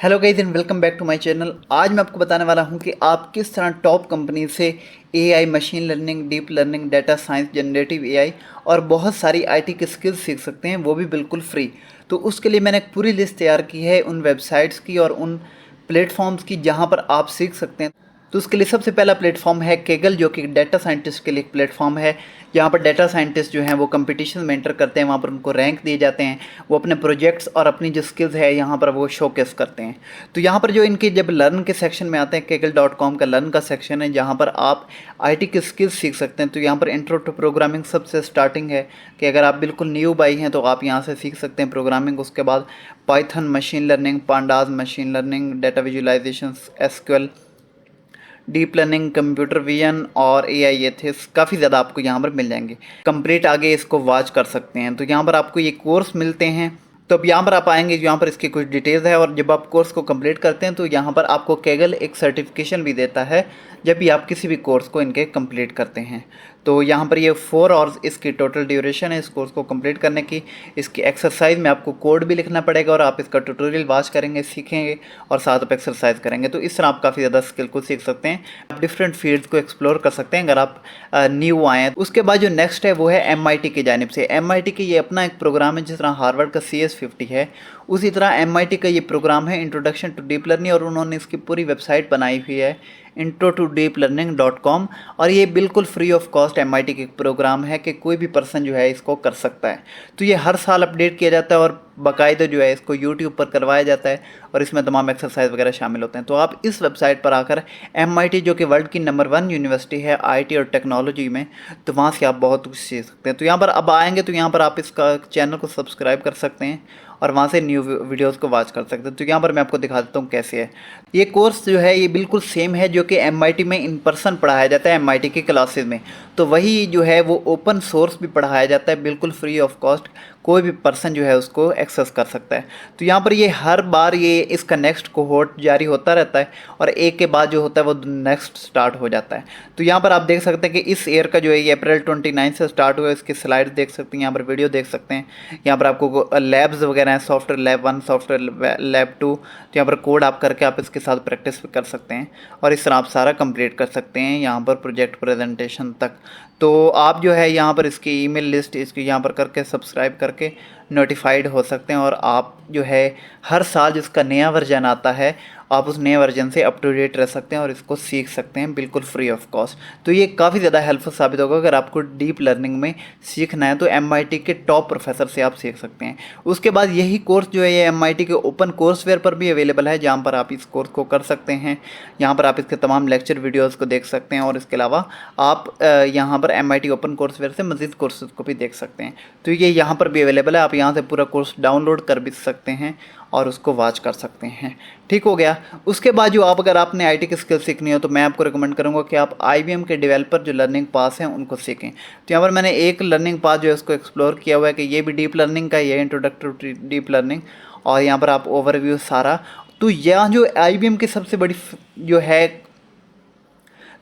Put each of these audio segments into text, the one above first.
Hello guys and welcome back to my channel. आज मैं आपको बताने वाला हूं कि आप किस तरह टॉप कंपनी से AI, machine learning, deep learning, data science, generative AI और बहुत सारी आईटी की स्किल्स सीख सकते हैं, वो भी बिल्कुल फ्री। तो उसके लिए मैंने एक पूरी लिस्ट तैयार की है उन वेबसाइट्स की और उन प्लेटफॉर्म्स की जहां पर आप सीख सकते हैं। तो उसके लिए सबसे पहला प्लेटफॉर्म है केगल, जो कि डाटा साइंटिस्ट के लिए एक प्लेटफॉर्म है। यहाँ पर डाटा साइंटिस्ट जो हैं वो कंपटीशन में एंटर करते हैं, वहाँ पर उनको रैंक दिए जाते हैं, वो अपने प्रोजेक्ट्स और अपनी जो स्किल्स है यहाँ पर वो शोकेस करते हैं। तो यहाँ पर जो इनके जब लर्न के सेक्शन में आते हैं, केगल.com का लर्न का सेक्शन है जहाँ पर आप आईटी की स्किल्स सीख सकते हैं। तो यहाँ पर इंट्रो टू प्रोग्रामिंग सबसे स्टार्टिंग है कि अगर आप बिल्कुल न्यू बाई हैं तो आप यहाँ से सीख सकते हैं प्रोग्रामिंग। उसके बाद Python, machine learning, pandas machine learning, data visualisation, SQL, deep learning, computer vision और एआई एथिक्स, काफ़ी ज़्यादा आपको यहाँ पर मिल जाएंगे। कंप्लीट आगे इसको वॉच कर सकते हैं। तो यहाँ पर आपको ये कोर्स मिलते हैं। तो अब यहाँ पर आप आएंगे, यहाँ पर इसकी कुछ डिटेल्स है और जब आप कोर्स को कंप्लीट करते हैं तो यहाँ पर आपको केगल एक सर्टिफिकेशन भी देता है जब भी आप किसी भी कोर्स को इनके कंप्लीट करते हैं। तो यहाँ पर ये 4 आवर्स इसकी टोटल ड्यूरेशन है इस कोर्स को कंप्लीट करने की। इसकी एक्सरसाइज में आपको कोड भी लिखना पड़ेगा और आप इसका ट्यूटोरियल वॉच करेंगे, सीखेंगे और साथ आप एक्सरसाइज करेंगे। तो इस तरह आप काफ़ी ज़्यादा स्किल को सीख सकते हैं, आप डिफरेंट फील्ड्स को एक्सप्लोर कर सकते हैं अगर आप न्यू आए हैं। उसके बाद जो नेक्स्ट है वो है MIT की जानिब से। MIT की ये अपना एक प्रोग्राम है, जिस तरह हार्वर्ड का CS50 है उसी तरह MIT का ये प्रोग्राम है, इंट्रोडक्शन टू डीप लर्निंग, और उन्होंने इसकी पूरी वेबसाइट बनाई हुई है intro2deeplearning.com। और ये बिल्कुल फ्री ऑफ कॉस्ट MIT की प्रोग्राम है कि कोई भी पर्सन जो है इसको कर सकता है। तो ये हर साल अपडेट किया जाता है और बाकायदा जो है इसको YouTube पर करवाया जाता है और इसमें तमाम एक्सरसाइज वगैरह शामिल होते हैं। तो आप इस वेबसाइट पर आकर MIT, जो कि वर्ल्ड की नंबर 1 यूनिवर्सिटी है IT और टेक्नोलॉजी में, तो वहाँ से आप बहुत कुछ सीख सकते हैं। तो यहाँ पर अब आएंगे तो यहाँ पर आप इसका चैनल को सब्सक्राइब कर सकते हैं और वहाँ से न्यू वीडियोस को वॉच कर सकते हैं। तो यहाँ पर मैं आपको दिखा देता हूँ कैसे है। ये कोर्स जो है ये बिल्कुल सेम है जो कि MIT में इन पर्सन पढ़ाया जाता है MIT की क्लासेस में। तो वही जो है वो ओपन सोर्स भी पढ़ाया जाता है, बिल्कुल फ्री ऑफ कॉस्ट, कोई भी पर्सन जो है उसको एक्सेस कर सकता है। तो यहाँ पर ये हर बार ये इसका नेक्स्ट कोहोर्ट जारी होता रहता है और एक के बाद जो होता है वो नेक्स्ट स्टार्ट हो जाता है। तो यहाँ पर आप देख सकते हैं कि इस ईयर का जो है ये अप्रैल 29 से स्टार्ट हुआ है। इसकी स्लाइड देख सकते हैं, यहाँ पर वीडियो देख सकते हैं। यहाँ पर आपको लैब्स वगैरह हैं, सॉफ्टवेयर लैब 1, सॉफ्टवेयर लैब 2। तो यहाँ पर कोड आप करके आप इसके साथ प्रैक्टिस भी कर सकते हैं और इस तरह आप सारा कंप्लीट कर सकते हैं यहाँ पर प्रोजेक्ट प्रेजेंटेशन तक। तो आप जो है यहाँ पर इसकी ईमेल लिस्ट इसकी यहाँ पर करके सब्सक्राइब करके नोटिफाइड हो सकते हैं और आप जो है हर साल जिसका नया वर्जन आता है आप उस नए वर्जन से अप टू डेट रह सकते हैं और इसको सीख सकते हैं बिल्कुल फ्री ऑफ कॉस्ट। तो ये काफ़ी ज़्यादा हेल्पफुल साबित होगा। अगर आपको डीप लर्निंग में सीखना है तो MIT के टॉप प्रोफेसर से आप सीख सकते हैं। उसके बाद यही कोर्स जो है ये MIT के ओपन कोर्सवेयर पर भी अवेलेबल है, जहाँ पर आप इस कोर्स को कर सकते हैं। यहाँ पर आप इसके तमाम लेक्चर वीडियोज़ को देख सकते हैं और इसके अलावा आप यहाँ पर MIT ओपन कोर्सवेयर से मज़ीद कोर्सेज को भी देख सकते हैं। तो ये यहाँ पर भी अवेलेबल है, आप यहाँ से पूरा कोर्स डाउनलोड कर भी सकते हैं और उसको वॉच कर सकते हैं। ठीक हो गया। उसके बाद जो अगर आपने IT की स्किल सीखनी हो तो मैं आपको रिकमेंड करूँगा कि आप IBM के डेवलपर जो लर्निंग पास हैं उनको सीखें। तो यहाँ पर मैंने एक लर्निंग पास जो है उसको एक्सप्लोर किया हुआ है कि ये भी डीप लर्निंग का ही है, इंट्रोडक्टरी टू डीप लर्निंग। और यहाँ पर आप ओवरव्यू सारा, तो यहाँ जो IBM की सबसे बड़ी जो है,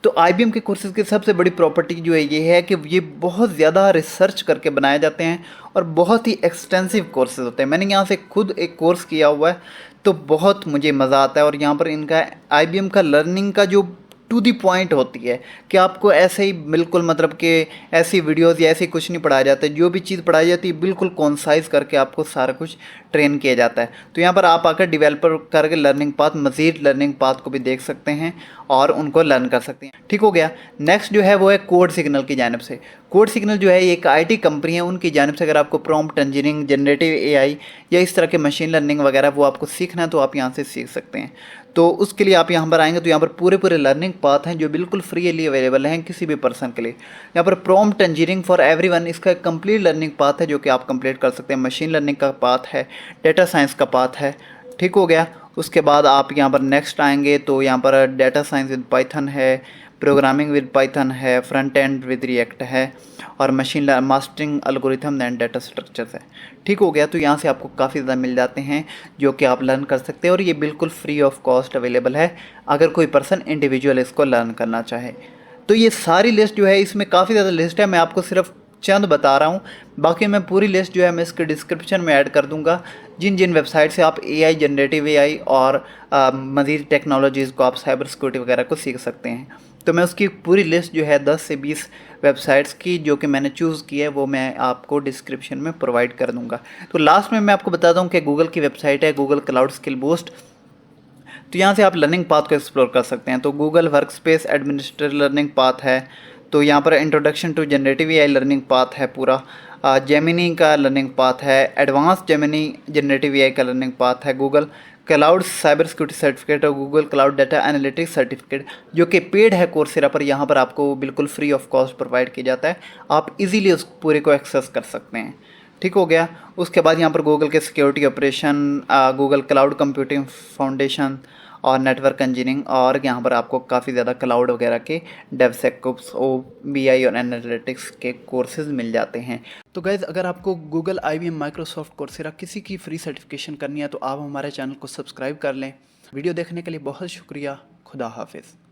तो IBM के कोर्सेज़ की सबसे बड़ी प्रॉपर्टी जो है ये है कि ये बहुत ज़्यादा रिसर्च करके बनाए जाते हैं और बहुत ही एक्सटेंसिव कोर्सेज़ होते हैं। मैंने यहाँ से खुद एक कोर्स किया हुआ है तो बहुत मुझे मज़ा आता है। और यहाँ पर इनका IBM का लर्निंग का जो टू दी पॉइंट होती है कि आपको ऐसे ही बिल्कुल मतलब कि ऐसी वीडियोज़ या ऐसे कुछ नहीं पढ़ाया जाता है, जो भी चीज़ पढ़ाई जाती है बिल्कुल कॉन्साइज करके आपको सारा कुछ ट्रेन किया जाता है। तो यहाँ पर आप आकर डेवलपर करके लर्निंग पाथ, मज़ीद लर्निंग पाथ को भी देख सकते हैं और उनको लर्न कर सकते हैं। ठीक हो गया। नेक्स्ट जो है वो है कोड सिग्नल की जानिब से। कोड सिग्नल जो है एक IT कंपनी है, उनकी जानिब से अगर आपको प्रॉम्प्ट इंजीनियरिंग, जनरेटिव AI या इस तरह के मशीन लर्निंग वगैरह वो आपको सीखना है तो आप यहाँ से सीख सकते हैं। तो उसके लिए आप यहाँ पर आएंगे तो यहाँ पर पूरे लर्निंग पाथ हैं जो बिल्कुल फ्रीली अवेलेबल हैं किसी भी पर्सन के लिए। यहाँ पर प्रॉम्प्ट इंजीनियरिंग फॉर एवरीवन, इसका एक कंप्लीट लर्निंग पाथ है जो कि आप कंप्लीट कर सकते हैं। मशीन लर्निंग का पाथ है, डेटा साइंस का पाथ है। ठीक हो गया। उसके बाद आप यहाँ पर नेक्स्ट आएंगे तो यहाँ पर डेटा साइंस विद पाइथन है, प्रोग्रामिंग विद पाइथन है, फ्रंट एंड विद रिएक्ट है और machine mastering algorithm and data structures है। ठीक हो गया। तो यहाँ से आपको काफ़ी ज़्यादा मिल जाते हैं जो कि आप लर्न कर सकते हैं और ये बिल्कुल फ्री ऑफ कॉस्ट अवेलेबल है अगर कोई पर्सन इंडिविजुअल इसको लर्न करना चाहे। तो ये सारी लिस्ट जो है, इसमें काफ़ी ज़्यादा लिस्ट है, मैं आपको सिर्फ चंद बता रहा हूँ, बाकी मैं पूरी लिस्ट जो है मैं इसके डिस्क्रिप्शन में ऐड कर दूँगा जिन जिन वेबसाइट से आप AI, जनरेटिव AI और मज़ीद टेक्नोलॉजीज़ को, आप साइबर सिक्योरिटी वगैरह को सीख सकते हैं। तो मैं उसकी पूरी लिस्ट जो है 10 से 20 वेबसाइट्स की जो कि मैंने चूज़ की है वो मैं आपको डिस्क्रिप्शन में प्रोवाइड कर दूंगा। तो लास्ट में मैं आपको बताता हूँ कि गूगल की वेबसाइट है गूगल क्लाउड स्किल बूस्ट। तो यहाँ से आप लर्निंग पाथ को एक्सप्लोर कर सकते हैं। तो Google workspace administrator learning path है, तो यहाँ पर introduction to generative AI learning path है पूरा, जेमिनी का लर्निंग पाथ है, एडवांस जेमिनी जनरेटिव AI का लर्निंग पाथ है, Google cloud cyber security certificate और Google cloud data analytics certificate जो कि पेड है कोर्सेरा पर, यहाँ पर आपको बिल्कुल फ्री ऑफ कॉस्ट प्रोवाइड किया जाता है। आप इजीली उस पूरे को एक्सेस कर सकते हैं। ठीक हो गया। उसके बाद यहाँ पर गूगल के security operation, Google cloud computing foundation और नेटवर्क इंजीनियरिंग, और यहाँ पर आपको काफ़ी ज़्यादा क्लाउड वगैरह के डेवसेकऑप्स, OBI और एनालिटिक्स के कोर्सेज मिल जाते हैं। तो गाइज़, अगर आपको गूगल, IBM, माइक्रोसॉफ्ट, कोर्सेरा किसी की फ्री सर्टिफिकेशन करनी है तो आप हमारे चैनल को सब्सक्राइब कर लें। वीडियो देखने के लिए बहुत शुक्रिया। खुदा हाफिज़।